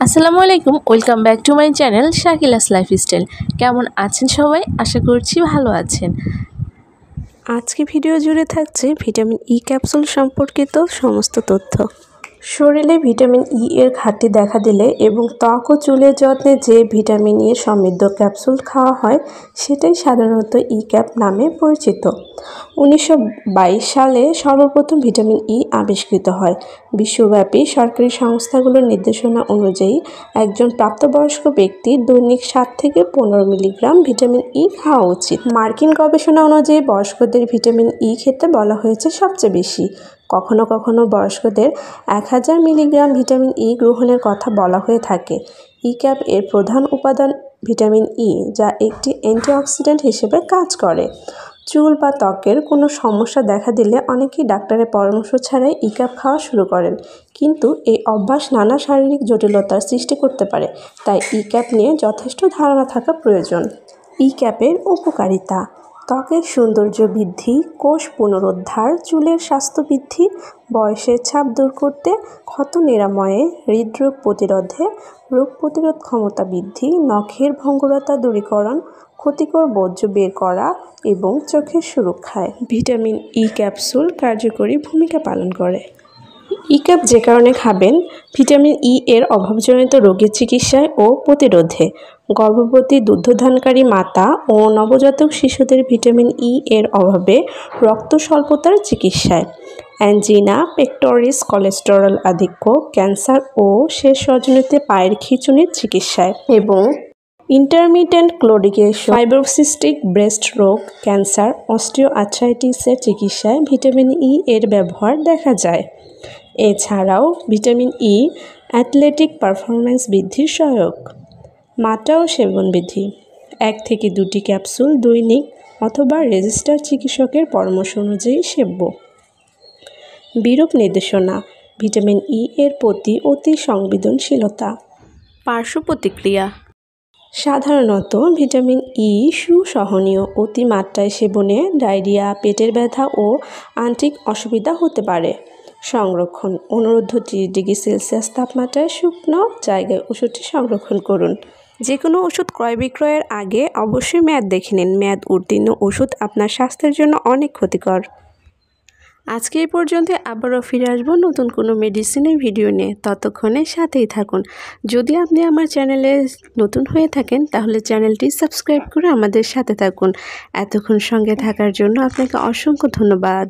আসসালামু আলাইকুম, welcome back to my channel Shakila's lifestyle. কেমন আছেন সবাই? আশা করছি ভালো আছেন। আজকে ভিডিও জুড়ে থাকছে ভিটামিন ই ক্যাপসুল সম্পর্কিত সমস্ত তথ্য। শরীরে ভিটামিন ই এর ঘাটতি দেখা দিলে এবং ত্বক ও চুলের যত্নে যে ভিটামিন ই এর সমৃদ্ধ ক্যাপসুল খাওয়া হয় সেটাই সাধারণত ই ক্যাপ নামে পরিচিত। 1922 সালে সর্বপ্রথম ভিটামিন ই আবিষ্কৃত হয়। বিশ্বব্যাপী সরকারি সংস্থাগুলোর নির্দেশনা অনুযায়ী একজন প্রাপ্তবয়স্ক ব্যক্তির দৈনিক 7 থেকে 15 মিলিগ্রাম ভিটামিন ই খাওয়া উচিত। মার্কিন গবেষণা অনুযায়ী বয়স্কদের ভিটামিন ই খেতে বলা হয়েছে সবচেয়ে বেশি। কখনো কখনো বয়স্কদের 1000 মিলিগ্রাম ভিটামিন ই গ্রহণের কথা বলা হয়ে থাকে। ই ক্যাপ এর প্রধান উপাদান ভিটামিন ই, যা একটি অ্যান্টিঅক্সিডেন্ট হিসেবে কাজ করে। চুল বা ত্বকের কোনো সমস্যা দেখা দিলে অনেকেই ডাক্তারের পরামর্শ ছাড়াই ই ক্যাপ খাওয়া শুরু করেন, কিন্তু এই অভ্যাস নানা শারীরিক জটিলতার সৃষ্টি করতে পারে। তাই ই ক্যাপ নিয়ে যথেষ্ট ধারণা থাকা প্রয়োজন। ই ক্যাপের উপকারিতা: ত্বকের সৌন্দর্য বৃদ্ধি, কোষ পুনরুদ্ধার, চুলের স্বাস্থ্য বৃদ্ধি, বয়সের ছাপ দূর করতে, ক্ষত নিরাময়ে, হৃদরোগ প্রতিরোধে, রোগ প্রতিরোধ ক্ষমতা বৃদ্ধি, নখের ভঙ্গুরতা দূরীকরণ, ক্ষতিকর বর্জ্য বের করা এবং চোখের সুরক্ষায় ভিটামিন ই ক্যাপসুল কার্যকরী ভূমিকা পালন করে। ই ক্যাপ যে কারণে খাবেন: ভিটামিন ই এর অভাবজনিত রোগের চিকিৎসায় ও প্রতিরোধে, গর্ভবতী দুগ্ধদানকারী মাতা ও নবজাতক শিশুদের ভিটামিন ই এর অভাবে রক্ত স্বল্পতার চিকিৎসায়, অ্যাঞ্জিনা পেক্টোরিস, কোলেস্টেরল আধিক্য, ক্যান্সার ও শেষ রজনীতে পায়ের খিঁচুনির চিকিৎসায় এবং ইন্টারমিটেন্ট ক্লোডিকেশন, ফাইব্রোসিস্টিক ব্রেস্ট রোগ, ক্যান্সার, অস্টিওআর্থ্রাইটিসের চিকিৎসায় ভিটামিন ই এর ব্যবহার দেখা যায়। এছাড়াও ভিটামিন ই অ্যাথলেটিক পারফরম্যান্স বৃদ্ধির সহায়ক। মাত্রা ও সেবন বিধি: 1 থেকে 2টি ক্যাপসুল দৈনিক অথবা রেজিস্টার্ড চিকিৎসকের পরামর্শ অনুযায়ী সেব্য। বিরূপ নির্দেশনা: ভিটামিন ই এর প্রতি অতি সংবেদনশীলতা। পার্শ্ব প্রতিক্রিয়া: সাধারণত ভিটামিন ই সুসহনীয়। অতিমাত্রায় সেবনে ডায়রিয়া, পেটের ব্যথা ও আন্ত্রিক অসুবিধা হতে পারে। সংরক্ষণ: অনূর্ধ্ব 30 ডিগ্রি সেলসিয়াস তাপমাত্রায় শুকনো জায়গায় ওষুধটি সংরক্ষণ করুন। যে কোনো ওষুধ ক্রয় বিক্রয়ের আগে অবশ্যই মেয়াদ দেখে নিন। মেয়াদ উত্তীর্ণ ওষুধ আপনার স্বাস্থ্যের জন্য অনেক ক্ষতিকর। আজকে এই পর্যন্ত, আবারও ফিরে আসবো নতুন কোনো মেডিসিনের ভিডিও নিয়ে। ততক্ষণে সাথেই থাকুন। যদি আপনি আমার চ্যানেলে নতুন হয়ে থাকেন তাহলে চ্যানেলটি সাবস্ক্রাইব করে আমাদের সাথে থাকুন। এতক্ষণ সঙ্গে থাকার জন্য আপনাকে অসংখ্য ধন্যবাদ।